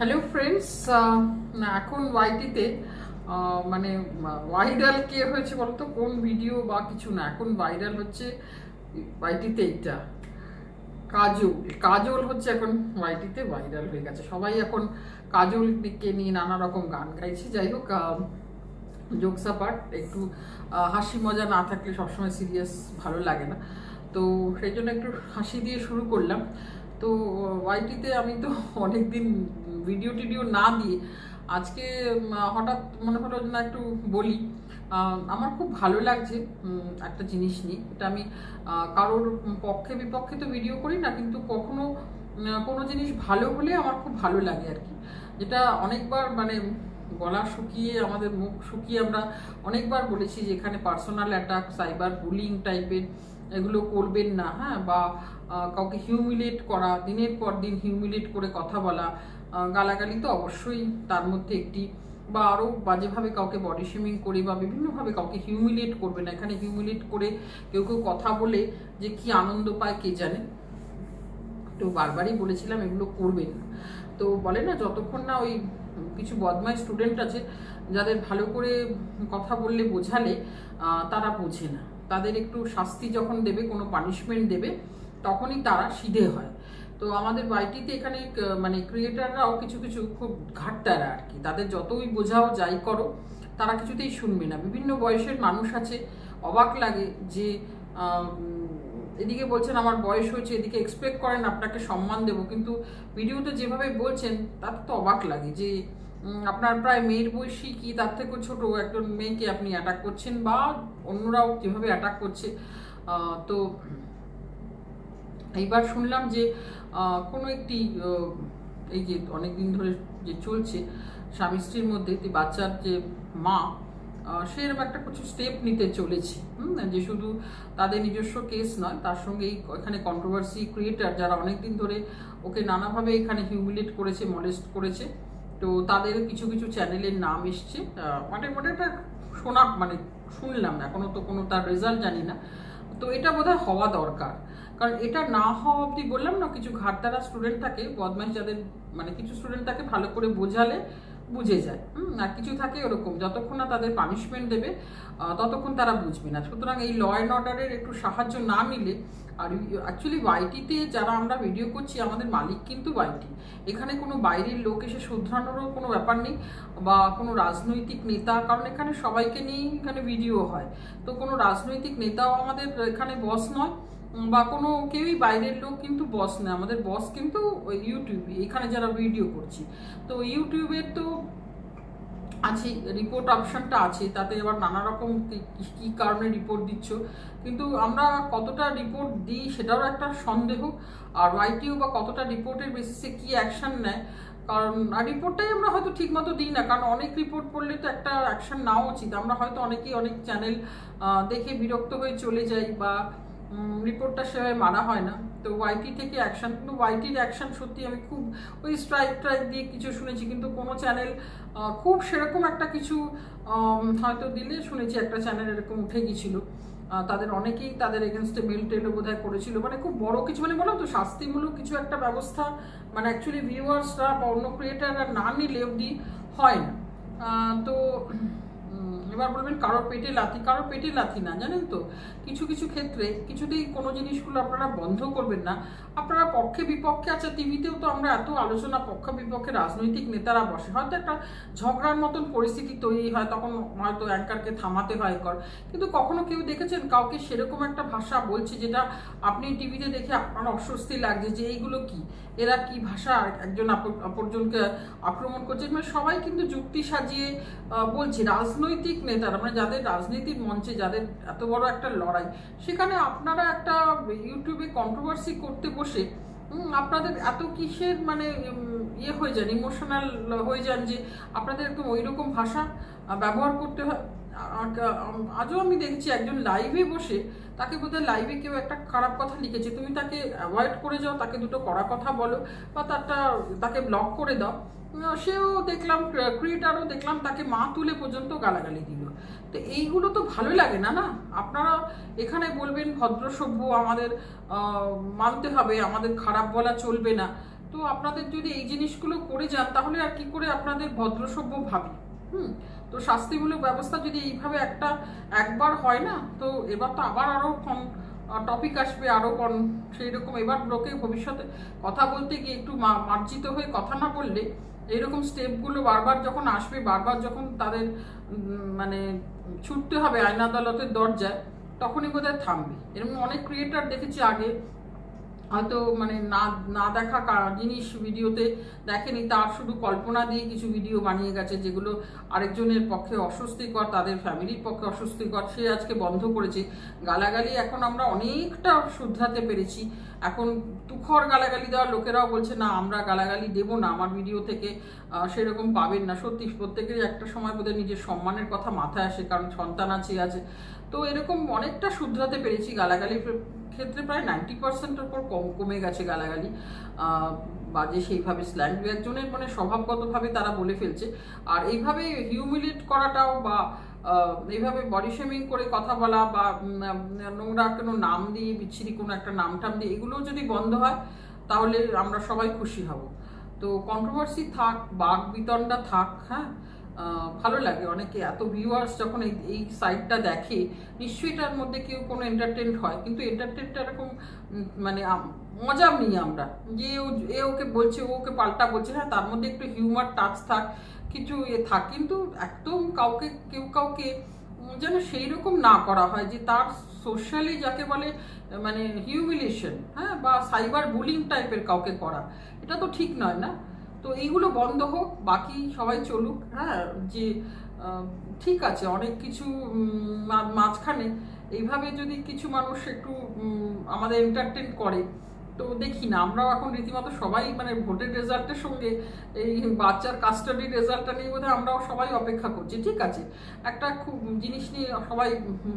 Hello friends, এখন ওয়াইটিতে মানে ভাইরাল কে হয়েছে বলতো? কোন ভিডিও বা কিছু না, এখন ভাইরাল হচ্ছে ওয়াইটিতে এইটা কাজল। কাজল হচ্ছে এখন ওয়াইটিতে ভাইরাল হয়ে গেছে। সবাই এখন কাজলকে নিয়ে নানা রকম গান গাইছে। যাই হোক, জোকস অ্যাপার্ট, একটু হাসি মজা না থাকলে সবসময় সিরিয়াস ভালো লাগে না, তো সেই জন্য একটু হাসি দিয়ে শুরু করলাম। তো ওয়াইটিতে আমি তো অনেকদিন ভিডিও টিডিও না দিয়ে আজকে হঠাৎ মনে হলো না একটু বলি। আমার খুব ভালো লাগছে একটা জিনিস নিয়ে। এটা আমি কারোর পক্ষে বিপক্ষে তো ভিডিও করি না, কিন্তু কখনো কোনো জিনিস ভালো হলে আমার খুব ভালো লাগে আর কি। যেটা অনেকবার মানে গলা শুকিয়ে আমাদের মুখ শুকিয়ে আমরা অনেকবার বলেছি যে এখানে পার্সোনাল অ্যাটাক, সাইবার বুলিং টাইপের এগুলো করবেন না, হ্যাঁ, বা কাউকে হিউমিলেট করা, দিনের পর দিন হিউমিলেট করে কথা বলা, গালাগালি তো অবশ্যই তার মধ্যে একটি, বা আরও বাজেভাবে কাউকে বডি শেমিং করে বা বিভিন্নভাবে কাউকে হিউমিলেট করবে না। এখানে হিউমিলেট করে কেউ কেউ কথা বলে যে কি আনন্দ পায় কে জানে। তো বারবারই বলেছিলাম এগুলো করবেন না। তো বলে না, যতক্ষণ না ওই কিছু বদমাই স্টুডেন্ট আছে যাদের ভালো করে কথা বললে বোঝালে তারা বোঝে না, তাদের একটু শাস্তি যখন দেবে, কোনো পানিশমেন্ট দেবে, তখনই তারা সিধে হয়। তো আমাদের বাইটিতে এখানে মানে ক্রিয়েটাররাও কিছু কিছু খুব ঘাটতারা আর কি। তাদের যতই বোঝাও যাই করো তারা কিছুতেই শুনবে না। বিভিন্ন বয়সের মানুষ আছে, অবাক লাগে যে এদিকে বলছেন আমার বয়স হয়েছে, এদিকে এক্সপেক্ট করেন আপনাকে সম্মান দেব, কিন্তু ভিডিওতে যেভাবে বলছেন তাতে তো অবাক লাগে যে আপনার প্রায় মেয়ের বয়সী কি তার থেকেও ছোট একজন মেয়েকে আপনি অ্যাটাক করছেন, বা অন্যরাও যেভাবে অ্যাটাক করছে। তো এইবার শুনলাম যে কোনো একটি এই যে অনেকদিন ধরে যে চলছে স্বামী স্ত্রীর মধ্যে, বাচ্চার যে মা, সেরকম একটা কিছু স্টেপ নিতে চলেছে, যে শুধু তাদের নিজস্ব কেস নয়, তার সঙ্গে এখানে কন্ট্রোভার্সি ক্রিয়েটার যারা অনেকদিন ধরে ওকে নানাভাবে এখানে হিউমিলেট করেছে, মলেস্ট করেছে, তো তাদের কিছু কিছু চ্যানেলের নাম এসছে। মোটামুটি একটা মানে শুনলাম, এখনো তো কোনো তার রেজাল্ট জানি না। তো এটা বোধহয় হওয়া দরকার, কারণ এটা না হওয়া অবধি, বললাম না, কিছু ঘাটতারা স্টুডেন্ট থাকে, বদমাইশ যাদের, মানে কিছু স্টুডেন্ট থাকে ভালো করে বোঝালে বুঝে যায়, আর কিছু থাকে ওরকম, যতক্ষণ না তাদের পানিশমেন্ট দেবে ততক্ষণ তারা বুঝবে না। সুতরাং এই ল অ্যান্ড অর্ডারের একটু সাহায্য না নিলে, আর অ্যাকচুয়ালি ওয়াইটিতে যারা আমরা ভিডিও করছি আমাদের মালিক কিন্তু ওয়াইটি, এখানে কোনো বাইরের লোক এসে শুধরানোরও কোনো ব্যাপার নেই, বা কোনো রাজনৈতিক নেতা, কারণ এখানে সবাইকে নিয়েই এখানে ভিডিও হয়। তো কোনো রাজনৈতিক নেতাও আমাদের এখানে বস নয়, বা কোনো কেউই বাইরের লোক কিন্তু বস নয়। আমাদের বস কিন্তু ইউটিউব, এখানে যারা ভিডিও করছি। তো ইউটিউবের তো আছে, রিপোর্ট অপশনটা আছে, তাতে এবার নানা রকম কী কারণে রিপোর্ট দিচ্ছ, কিন্তু আমরা কতটা রিপোর্ট দিই সেটারও একটা সন্দেহ। আর ওয়াইটিও বা কতটা রিপোর্টের বেসিসে কী অ্যাকশান নেয়, কারণ রিপোর্টটাই আমরা হয়তো ঠিক মতো দিই না, কারণ অনেক রিপোর্ট পড়লে তো একটা অ্যাকশান নেওয়া উচিত। আমরা হয়তো অনেকেই অনেক চ্যানেল দেখে বিরক্ত হয়ে চলে যাই, বা রিপোর্টটা সেভাবে মারা হয় না। তো ওয়াইটি থেকে অ্যাকশান, কিন্তু ওয়াইটির অ্যাকশান সত্যি আমি খুব ওই স্ট্রাইক দিয়ে কিছু শুনেছি, কিন্তু কোনো চ্যানেল খুব সেরকম একটা কিছু হয়তো দিলে শুনেছি একটা চ্যানেল এরকম উঠে গিয়েছিল, তাদের অনেকেই তাদের এগেনস্টে মেল টেলও বোধ হয় করেছিল, মানে খুব বড় কিছু, মানে বললাম তো শাস্তিমূলক কিছু একটা ব্যবস্থা, মানে অ্যাকচুয়ালি ভিউয়ার্সরা বা অন্য ক্রিয়েটাররা না নিলে অবধি হয় না। তো এবার বলবেন কারোর পেটে লাথি না, জানেন তো, কিছু কিছু ক্ষেত্রে কিছুতেই কোনো জিনিসগুলো আপনারা বন্ধ করবেন না। আপনারা পক্ষে বিপক্ষে, আচ্ছা টিভিতেও তো আমরা এত আলোচনা, পক্ষ বিপক্ষে রাজনৈতিক নেতারা বসে, হয়তো একটা ঝগড়ার মতন পরিস্থিতি তৈরি হয়, তখন হয়তো অ্যাঙ্কারকে থামাতে হয় কিন্তু কখনো কেউ দেখেছেন কাউকে সেরকম একটা ভাষা বলছে যেটা আপনি টিভিতে দেখে আপনার অস্বস্তি লাগছে, যে এইগুলো কি, এরা কি ভাষা, একজন অপরজনকে আক্রমণ করছে, মানে সবাই কিন্তু যুক্তি সাজিয়ে বলছে। রাজনৈতিক নেতারা, মানে যাদের রাজনীতির মঞ্চে, যাদের এত বড় একটা লড়াই, সেখানে আপনারা একটা ইউটিউবে কন্ট্রোভার্সি করতে বসে আপনাদের এত কিসের মানে ইয়ে হয়ে যান, ইমোশনাল হয়ে যান, যে আপনাদের একদম ওই রকম ভাষা ব্যবহার করতে হয়। আজও আমি দেখছি একজন লাইভে বসে, তাকে বোধহয় লাইভে কেউ একটা খারাপ কথা লিখেছে, তুমি তাকে অ্যাভয়েড করে যাও, তাকে দুটো কড়া কথা বলো, বা তাকে ব্লক করে দাও। সেও দেখলাম, ক্রিয়েটারও দেখলাম, তাকে মা তুলে পর্যন্ত গালাগালি দিল। তো এইগুলো তো ভালো লাগে না। না, আপনারা এখানে বলবেন ভদ্র সভ্য, আমাদের মানতে হবে, আমাদের খারাপ বলা চলবে না। তো আপনাদের যদি এই জিনিসগুলো করে যান তাহলে আর কি করে আপনাদের ভদ্রসভ্য ভাবি। তো শাস্তিমূলক ব্যবস্থা যদি এইভাবে একবার হয় না, তো এবার তো আবার আরও টপিক আসবে, আরও সেই রকম। এবার লোকে ভবিষ্যতে কথা বলতে গিয়ে একটু মার্জিত হয়ে কথা না বললে এইরকম স্টেপগুলো বারবার যখন আসবে, বারবার যখন তাদের মানে ছুটতে হবে আইন আদালতের দরজায়, তখনই বোধহয় থামবে। এরকম অনেক ক্রিয়েটার দেখেছি আগে, হয়তো মানে না দেখা জিনিস ভিডিওতে দেখেনি, তার শুধু কল্পনা দিয়ে কিছু ভিডিও বানিয়ে গেছে যেগুলো আরেকজনের পক্ষে অস্বস্তিকর, তাদের ফ্যামিলির পক্ষে অস্বস্তিকর, সে আজকে বন্ধ করেছে। গালাগালি এখন আমরা অনেকটা শুধরাতে পেরেছি। এখন তুখর গালাগালি দেওয়ার লোকেরাও বলছে না আমরা গালাগালি দেবো না, আমার ভিডিও থেকে সেরকম পাবেন না। সত্যি প্রত্যেকেরই একটা সময় বোধহয় নিজের সম্মানের কথা মাথায় আসে, কারণ সন্তান আছে। তো এরকম অনেকটা শুধরাতে পেরেছি। গালাগালির ক্ষেত্রে প্রায় 90%-এর উপর কমে গেছে গালাগালি, বাজে সেইভাবে স্ল্যাং দু একজনের মানে স্বভাবগতভাবে তারা বলে ফেলছে। আর এইভাবে হিউমিলেট করাটাও বা এইভাবে বডি শেমিং করে কথা বলা বা নোংরা কোনো নাম দিয়ে, বিচ্ছিরি কোনো একটা নাম দিয়ে, এগুলোও যদি বন্ধ হয় তাহলে আমরা সবাই খুশি হব। তো কন্ট্রোভার্সি থাক, বাক বিতণ্ডা থাক, হ্যাঁ, ভালো লাগে। অনেকে এত ভিউয়ার্স যখন এই সাইটটা দেখে, নিশ্চয়ই তার মধ্যে কেউ কোনো এন্টারটেনড হয়, কিন্তু এন্টারটেনটা এরকম মানে মজা নিই আমরা, যে এ ওকে বলছে, ও ওকে পাল্টা বলছে, হ্যাঁ তার মধ্যে একটু হিউমার টাচ থাক, কিছু থাক, কিন্তু একদম কেউ কাউকে যেন সেই রকম না করা হয় যে তার সোশ্যালি যাকে বলে মানে হিউমিলিয়েশন, হ্যাঁ, বা সাইবার বুলিং টাইপের কাউকে করা, এটা তো ঠিক নয় না। তো এইগুলো বন্ধ হোক, বাকি সবাই চলুক। হ্যাঁ, যে ঠিক আছে, অনেক কিছু মাঝখানে এইভাবে যদি কিছু মানুষ একটু আমাদের এন্টারটেন করে, তো দেখি না আমরাও এখন রীতিমতো সবাই মানে ভোটের রেজাল্টের সঙ্গে এই বাচ্চার কাস্টাডির রেজাল্টটা নিয়ে বোধহয় আমরাও সবাই অপেক্ষা করছি। ঠিক আছে, একটা খুব জিনিস নিয়ে সবাই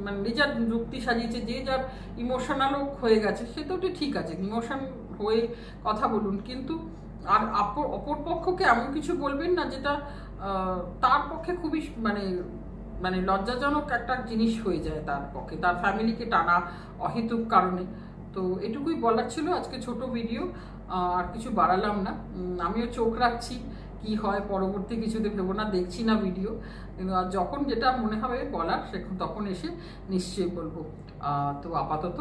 মানে নিজের যুক্তি সাজিয়েছে, যে যার ইমোশনালও হয়ে গেছে, সে তো ঠিক আছে, ইমোশন হয়ে কথা বলুন, কিন্তু আর অপর পক্ষকে এমন কিছু বলবেন না যেটা তার পক্ষে খুবই মানে লজ্জাজনক একটা জিনিস হয়ে যায় তার পক্ষে, তার ফ্যামিলিকে টানা অহেতুক কারণে। তো এটুকুই বলার ছিল আজকে ছোট ভিডিও, আর কিছু বাড়ালাম না। আমিও চোখ রাখছি কি হয় পরবর্তী কিছুতে, ভেবো না দেখছি না ভিডিও, কিন্তু যখন যেটা মনে হবে বলার তখন এসে নিশ্চয়ই বলবো। তো আপাতত